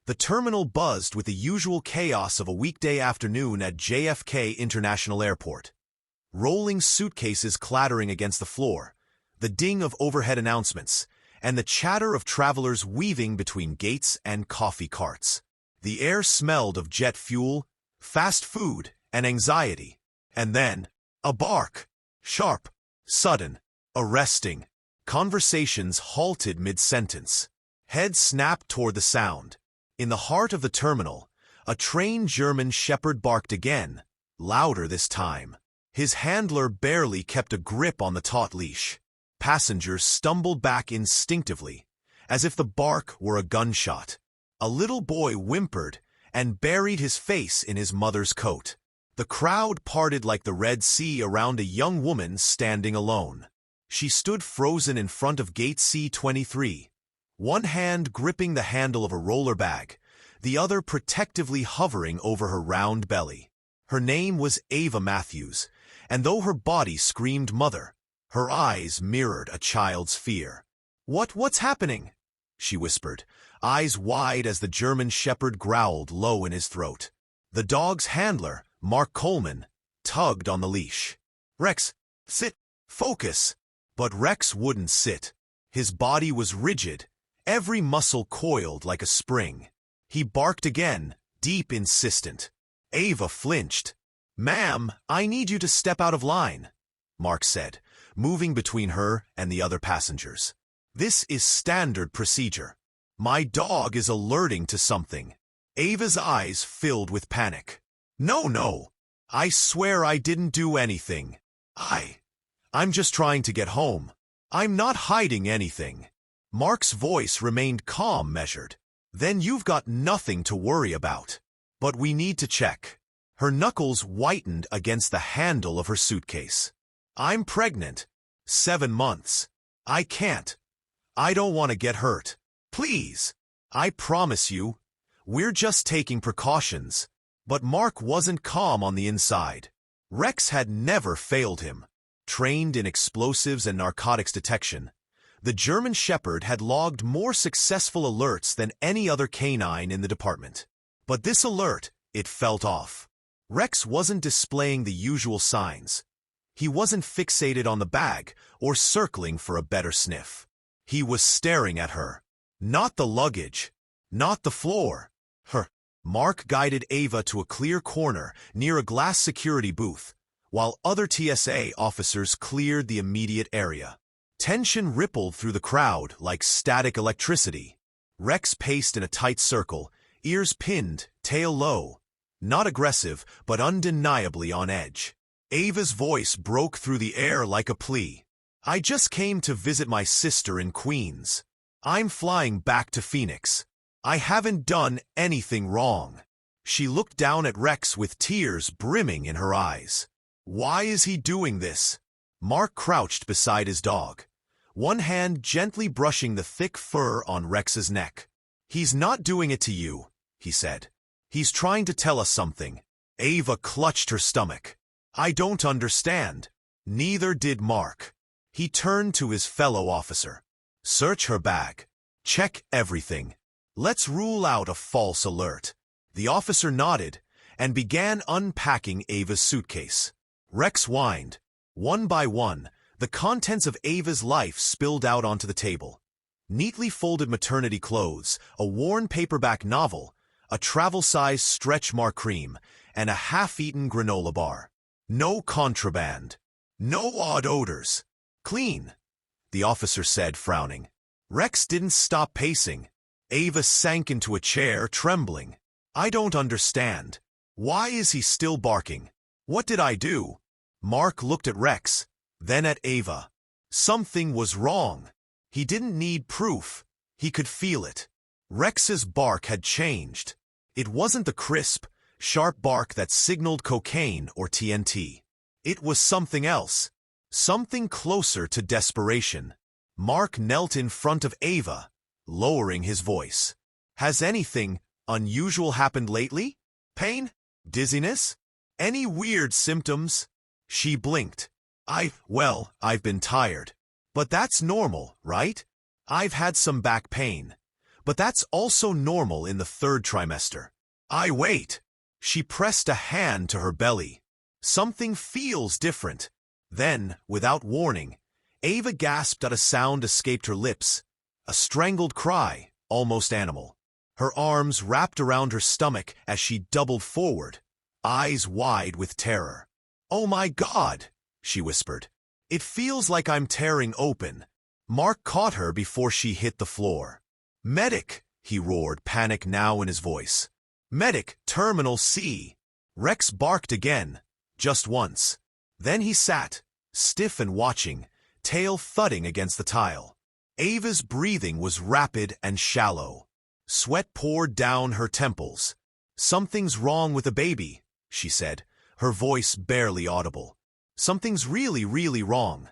The terminal buzzed with the usual chaos of a weekday afternoon at JFK International Airport. Rolling suitcases clattering against the floor, the ding of overhead announcements, and the chatter of travelers weaving between gates and coffee carts. The air smelled of jet fuel, fast food, and anxiety. And then, a bark. Sharp, sudden, arresting. Conversations halted mid-sentence. Heads snapped toward the sound. In the heart of the terminal, a trained German shepherd barked again, louder this time. His handler barely kept a grip on the taut leash. Passengers stumbled back instinctively, as if the bark were a gunshot. A little boy whimpered and buried his face in his mother's coat. The crowd parted like the Red Sea around a young woman standing alone. She stood frozen in front of Gate C-23, one hand gripping the handle of a roller bag, the other protectively hovering over her round belly. Her name was Ava Matthews, and though her body screamed mother, her eyes mirrored a child's fear. What's happening?" she whispered, eyes wide as the German shepherd growled low in his throat. The dog's handler, Mark Coleman, tugged on the leash. "Rex, sit, focus." But Rex wouldn't sit. His body was rigid, every muscle coiled like a spring. He barked again, deep insistent. Ava flinched. "Ma'am, I need you to step out of line," Mark said, moving between her and the other passengers. "This is standard procedure. My dog is alerting to something." Ava's eyes filled with panic. No, I swear I didn't do anything. I'm just trying to get home. I'm not hiding anything." Mark's voice remained calm, measured. "Then you've got nothing to worry about. But we need to check." Her knuckles whitened against the handle of her suitcase. "I'm pregnant. 7 months. I can't. I don't want to get hurt. Please. I promise you. We're just taking precautions." But Mark wasn't calm on the inside. Rex had never failed him. Trained in explosives and narcotics detection, the German shepherd had logged more successful alerts than any other canine in the department. But this alert, it felt off. Rex wasn't displaying the usual signs. He wasn't fixated on the bag or circling for a better sniff. He was staring at her. Not the luggage. Not the floor. Her. Mark guided Ava to a clear corner near a glass security booth, while other TSA officers cleared the immediate area. Tension rippled through the crowd like static electricity. Rex paced in a tight circle, ears pinned, tail low. Not aggressive, but undeniably on edge. Ava's voice broke through the air like a plea. "I just came to visit my sister in Queens. I'm flying back to Phoenix. I haven't done anything wrong." She looked down at Rex with tears brimming in her eyes. "Why is he doing this?" Mark crouched beside his dog, one hand gently brushing the thick fur on Rex's neck. "He's not doing it to you," he said. "He's trying to tell us something." Ava clutched her stomach. "I don't understand." Neither did Mark. He turned to his fellow officer. "Search her bag. Check everything. Let's rule out a false alert." The officer nodded and began unpacking Ava's suitcase. Rex whined. One by one, the contents of Ava's life spilled out onto the table. Neatly folded maternity clothes, a worn paperback novel, a travel-size stretch mark cream, and a half-eaten granola bar. No contraband. No odd odors. Clean, the officer said, frowning. Rex didn't stop pacing. Ava sank into a chair, trembling. "I don't understand. Why is he still barking? What did I do?" Mark looked at Rex, then at Ava. Something was wrong. He didn't need proof. He could feel it. Rex's bark had changed. It wasn't the crisp, sharp bark that signaled cocaine or TNT. It was something else. Something closer to desperation. Mark knelt in front of Ava, lowering his voice. "Has anything unusual happened lately? Pain? Dizziness? Any weird symptoms?" She blinked. I've been tired. But that's normal, right? I've had some back pain. But that's also normal in the third trimester. Wait. She pressed a hand to her belly. Something feels different. Then, without warning, Ava gasped at a sound escaped her lips. A strangled cry, almost animal. Her arms wrapped around her stomach as she doubled forward, eyes wide with terror. "Oh my God," she whispered. "It feels like I'm tearing open." Mark caught her before she hit the floor. "Medic," he roared, panic now in his voice. "Medic, Terminal C." Rex barked again, just once. Then he sat, stiff and watching, tail thudding against the tile. Ava's breathing was rapid and shallow. Sweat poured down her temples. "Something's wrong with the baby," she said, her voice barely audible. "Something's really, really wrong."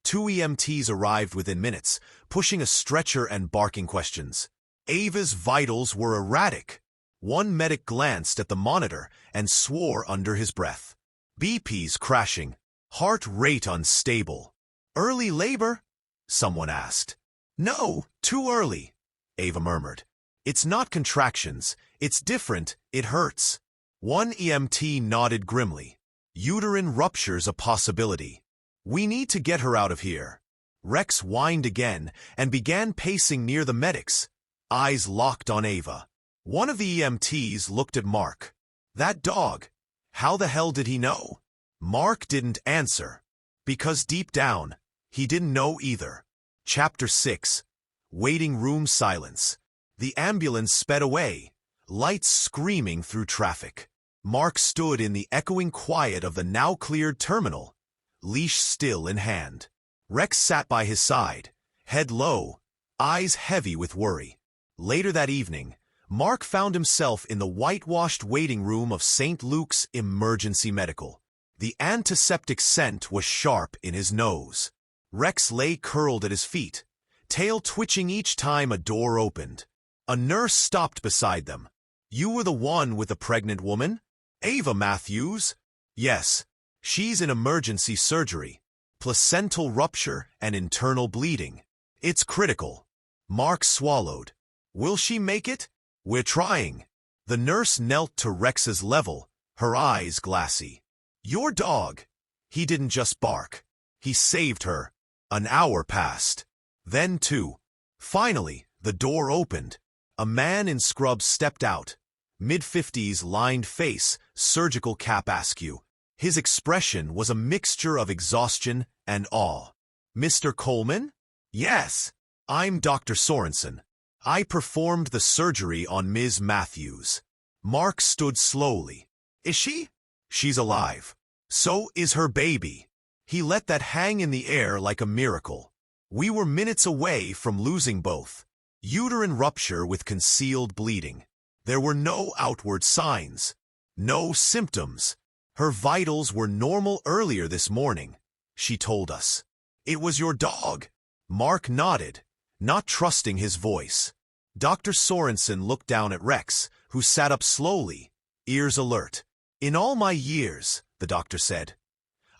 2 EMTs arrived within minutes, pushing a stretcher and barking questions. Ava's vitals were erratic. One medic glanced at the monitor and swore under his breath. BP's crashing, heart rate unstable. "Early labor?" someone asked. "No, too early," Ava murmured. "It's not contractions. It's different. It hurts." One EMT nodded grimly. "Uterine rupture's a possibility. We need to get her out of here." Rex whined again and began pacing near the medics, eyes locked on Ava. One of the EMTs looked at Mark. "That dog, how the hell did he know?" Mark didn't answer, because deep down, he didn't know either. Chapter 6. Waiting room silence. The ambulance sped away, lights screaming through traffic. Mark stood in the echoing quiet of the now-cleared terminal, leash still in hand. Rex sat by his side, head low, eyes heavy with worry. Later that evening, Mark found himself in the whitewashed waiting room of St. Luke's Emergency Medical. The antiseptic scent was sharp in his nose. Rex lay curled at his feet, tail twitching each time a door opened. A nurse stopped beside them. "You were the one with the pregnant woman? Ava Matthews?" "Yes. She's in emergency surgery. Placental rupture and internal bleeding. It's critical." Mark swallowed. "Will she make it?" "We're trying." The nurse knelt to Rex's level, her eyes glassy. "Your dog. He didn't just bark. He saved her." An hour passed. Then 2. Finally, the door opened. A man in scrubs stepped out. Mid-50s lined face, surgical cap askew. His expression was a mixture of exhaustion and awe. "Mr. Coleman?" "Yes. I'm Dr. Sorensen. I performed the surgery on Ms. Matthews." Mark stood slowly. "Is she?" "She's alive. So is her baby." He let that hang in the air like a miracle. "We were minutes away from losing both." Uterine rupture with concealed bleeding. There were no outward signs, no symptoms. Her vitals were normal earlier this morning, she told us. "It was your dog." Mark nodded, not trusting his voice. Dr. Sorensen looked down at Rex, who sat up slowly, ears alert. "In all my years," the doctor said,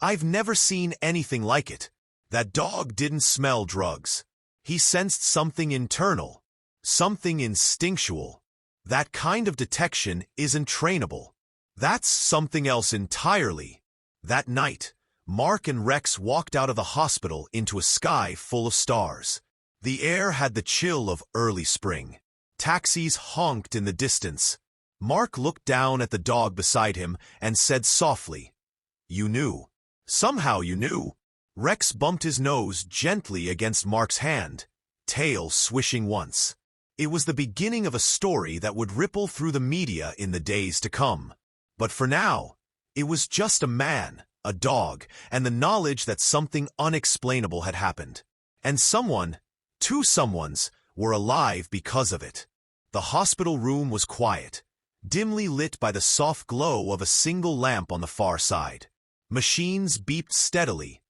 "I've never seen anything like it. That dog didn't smell drugs. He sensed something internal, something instinctual. That kind of detection isn't trainable. That's something else entirely." That night, Mark and Rex walked out of the hospital into a sky full of stars. The air had the chill of early spring. Taxis honked in the distance. Mark looked down at the dog beside him and said softly, "You knew. Somehow you knew." Rex bumped his nose gently against Mark's hand, tail swishing once. It was the beginning of a story that would ripple through the media in the days to come. But for now, it was just a man, a dog, and the knowledge that something unexplainable had happened. And someone, 2 someones, were alive because of it. The hospital room was quiet, dimly lit by the soft glow of a single lamp on the far side. Machines beeped steadily,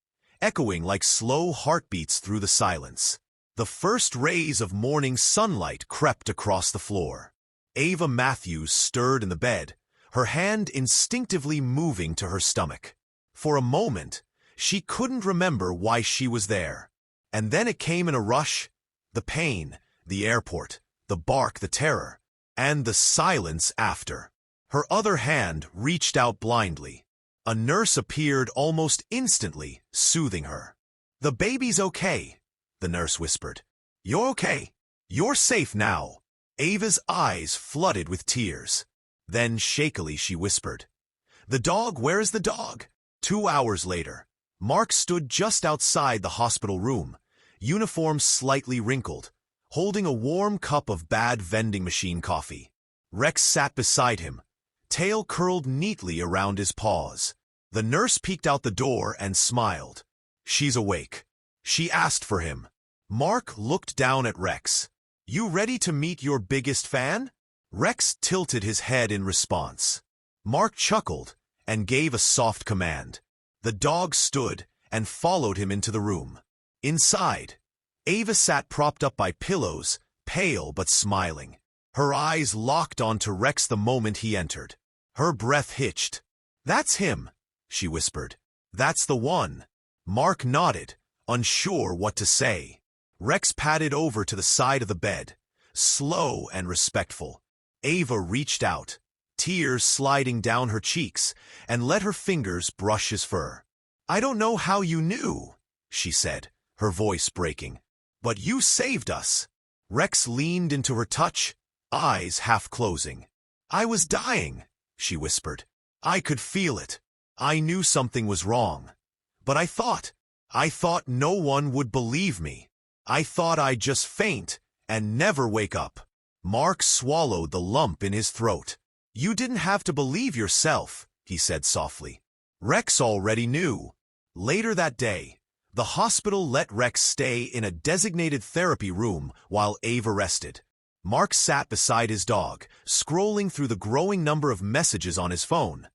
echoing like slow heartbeats through the silence. The first rays of morning sunlight crept across the floor. Ava Matthews stirred in the bed, her hand instinctively moving to her stomach. For a moment, she couldn't remember why she was there. And then it came in a rush. The pain, the airport, the bark the terror, and the silence after. Her other hand reached out blindly. A nurse appeared almost instantly, soothing her. "The baby's okay," the nurse whispered. "You're okay. You're safe now." Ava's eyes flooded with tears. Then shakily she whispered, "The dog, where is the dog?" 2 hours later, Mark stood just outside the hospital room, uniform slightly wrinkled, holding a warm cup of bad vending machine coffee. Rex sat beside him, tail curled neatly around his paws. The nurse peeked out the door and smiled. "She's awake." She asked for him. Mark looked down at Rex. "You ready to meet your biggest fan?" Rex tilted his head in response. Mark chuckled and gave a soft command. The dog stood and followed him into the room. Inside, Ava sat propped up by pillows, pale but smiling. Her eyes locked onto Rex the moment he entered. Her breath hitched. "That's him," she whispered. "That's the one." Mark nodded, unsure what to say. Rex padded over to the side of the bed, slow and respectful. Ava reached out, tears sliding down her cheeks, and let her fingers brush his fur. "I don't know how you knew," she said, her voice breaking. "But you saved us." Rex leaned into her touch, eyes half closing. "I was dying," she whispered. "I could feel it. I knew something was wrong. But I thought no one would believe me. I thought I'd just faint and never wake up." Mark swallowed the lump in his throat. "You didn't have to believe yourself," he said softly. Rex already knew. Later that day, the hospital let Rex stay in a designated therapy room while Ava rested. Mark sat beside his dog, scrolling through the growing number of messages on his phone.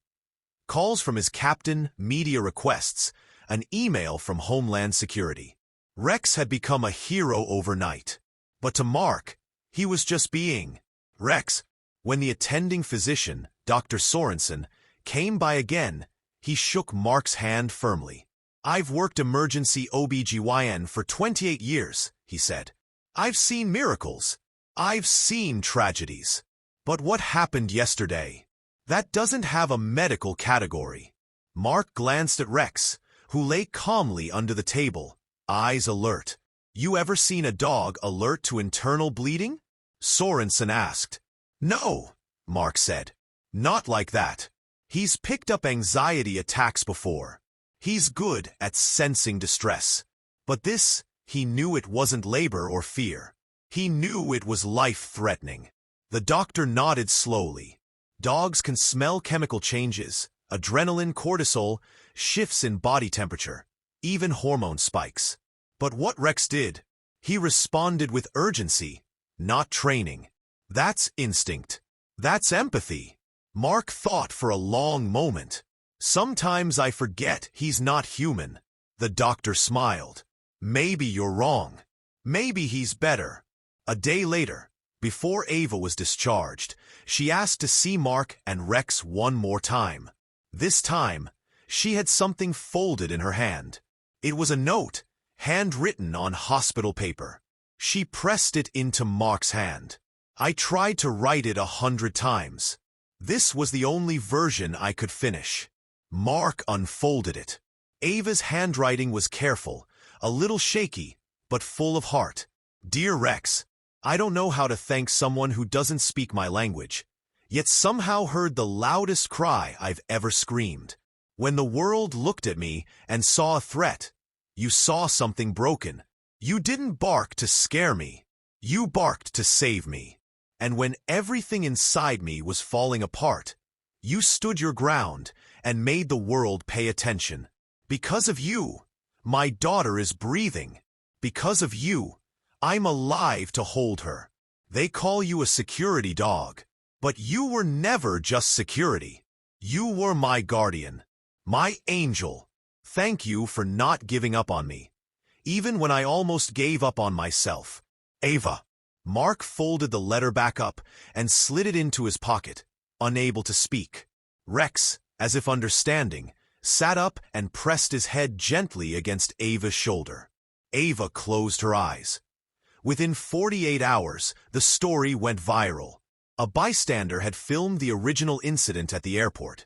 Calls from his captain, media requests, an email from Homeland Security. Rex had become a hero overnight. But to Mark, he was just being Rex. When the attending physician, Dr. Sorensen, came by again, he shook Mark's hand firmly. "I've worked emergency OB/GYN for 28 years, he said. "I've seen miracles. I've seen tragedies. But what happened yesterday? That doesn't have a medical category." Mark glanced at Rex, who lay calmly under the table, eyes alert. "You ever seen a dog alert to internal bleeding?" Sorensen asked. "No," Mark said. "Not like that. He's picked up anxiety attacks before. He's good at sensing distress. But this, he knew it wasn't labor or fear. He knew it was life-threatening." The doctor nodded slowly. "Dogs can smell chemical changes, adrenaline, cortisol, shifts in body temperature, even hormone spikes. But what Rex did, he responded with urgency, not training. That's instinct. That's empathy." Mark thought for a long moment. "Sometimes I forget he's not human." The doctor smiled. "Maybe you're wrong. Maybe he's better." A day later, before Ava was discharged, she asked to see Mark and Rex one more time. This time, she had something folded in her hand. It was a note, handwritten on hospital paper. She pressed it into Mark's hand. "I tried to write it 100 times. This was the only version I could finish." Mark unfolded it. Ava's handwriting was careful, a little shaky, but full of heart. "Dear Rex, I don't know how to thank someone who doesn't speak my language, yet somehow heard the loudest cry I've ever screamed. When the world looked at me and saw a threat, you saw something broken. You didn't bark to scare me. You barked to save me. And when everything inside me was falling apart, you stood your ground and made the world pay attention. Because of you, my daughter is breathing. Because of you, I'm alive to hold her. They call you a security dog, but you were never just security. You were my guardian, my angel. Thank you for not giving up on me, even when I almost gave up on myself. Ava." Mark folded the letter back up and slid it into his pocket, unable to speak. Rex, as if understanding, sat up and pressed his head gently against Ava's shoulder. Ava closed her eyes. Within 48 hours, the story went viral. A bystander had filmed the original incident at the airport.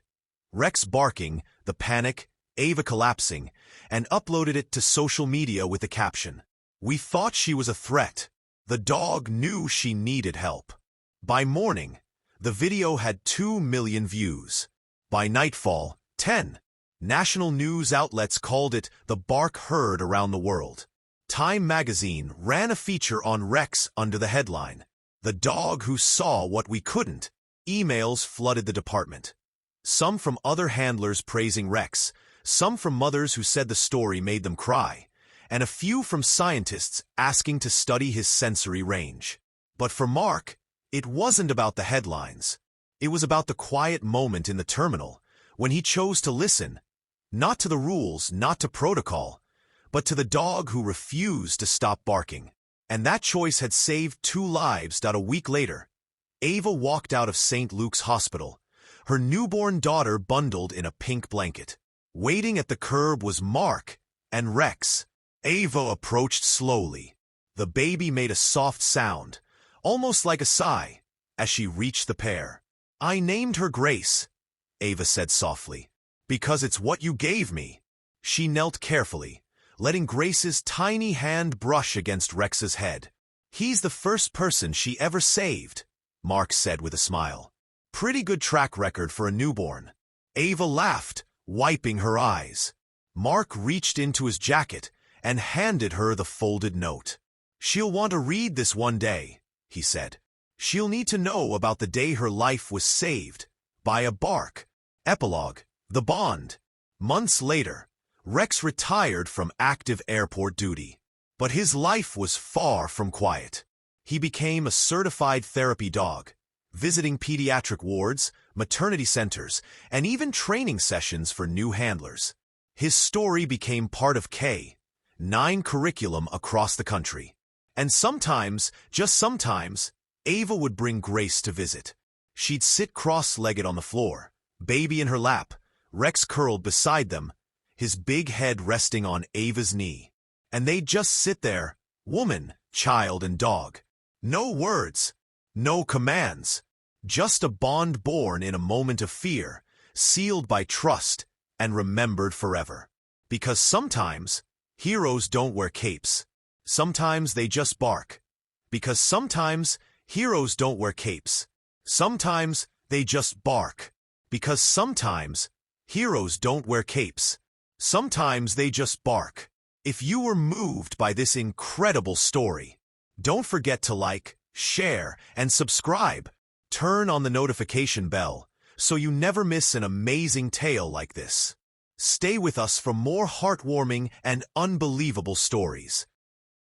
Rex barking, the panic, Ava collapsing, and uploaded it to social media with the caption, "We thought she was a threat. The dog knew she needed help." By morning, the video had 2 million views. By nightfall, 10. National news outlets called it the bark heard around the world. Time magazine ran a feature on Rex under the headline, "The dog who saw what we couldn't." Emails flooded the department. Some from other handlers praising Rex, some from mothers who said the story made them cry, and a few from scientists asking to study his sensory range. But for Mark, it wasn't about the headlines. It was about the quiet moment in the terminal when he chose to listen, not to the rules, not to protocol, but to the dog who refused to stop barking. And that choice had saved 2 lives. A week later, Ava walked out of St. Luke's Hospital, her newborn daughter bundled in a pink blanket. Waiting at the curb was Mark and Rex. Ava approached slowly. The baby made a soft sound, almost like a sigh, as she reached the pair. "I named her Grace," Ava said softly, "because it's what you gave me." She knelt carefully, letting Grace's tiny hand brush against Rex's head. "He's the first person she ever saved," Mark said with a smile. "Pretty good track record for a newborn." Ava laughed, wiping her eyes. Mark reached into his jacket and handed her the folded note. "She'll want to read this one day," he said. "She'll need to know about the day her life was saved by a bark." Epilogue: The Bond. Months later, Rex retired from active airport duty. But his life was far from quiet. He became a certified therapy dog, visiting pediatric wards, maternity centers, and even training sessions for new handlers. His story became part of K-9 curriculum across the country. And sometimes, just sometimes, Ava would bring Grace to visit. She'd sit cross-legged on the floor, baby in her lap, Rex curled beside them, his big head resting on Ava's knee. And they'd just sit there, woman, child, and dog. No words, no commands, just a bond born in a moment of fear, sealed by trust, and remembered forever. Because sometimes, heroes don't wear capes. Sometimes they just bark. Because sometimes, heroes don't wear capes. Sometimes they just bark. Because sometimes, heroes don't wear capes. Sometimes they just bark. If you were moved by this incredible story, don't forget to like, share, and subscribe. Turn on the notification bell so you never miss an amazing tale like this. Stay with us for more heartwarming and unbelievable stories.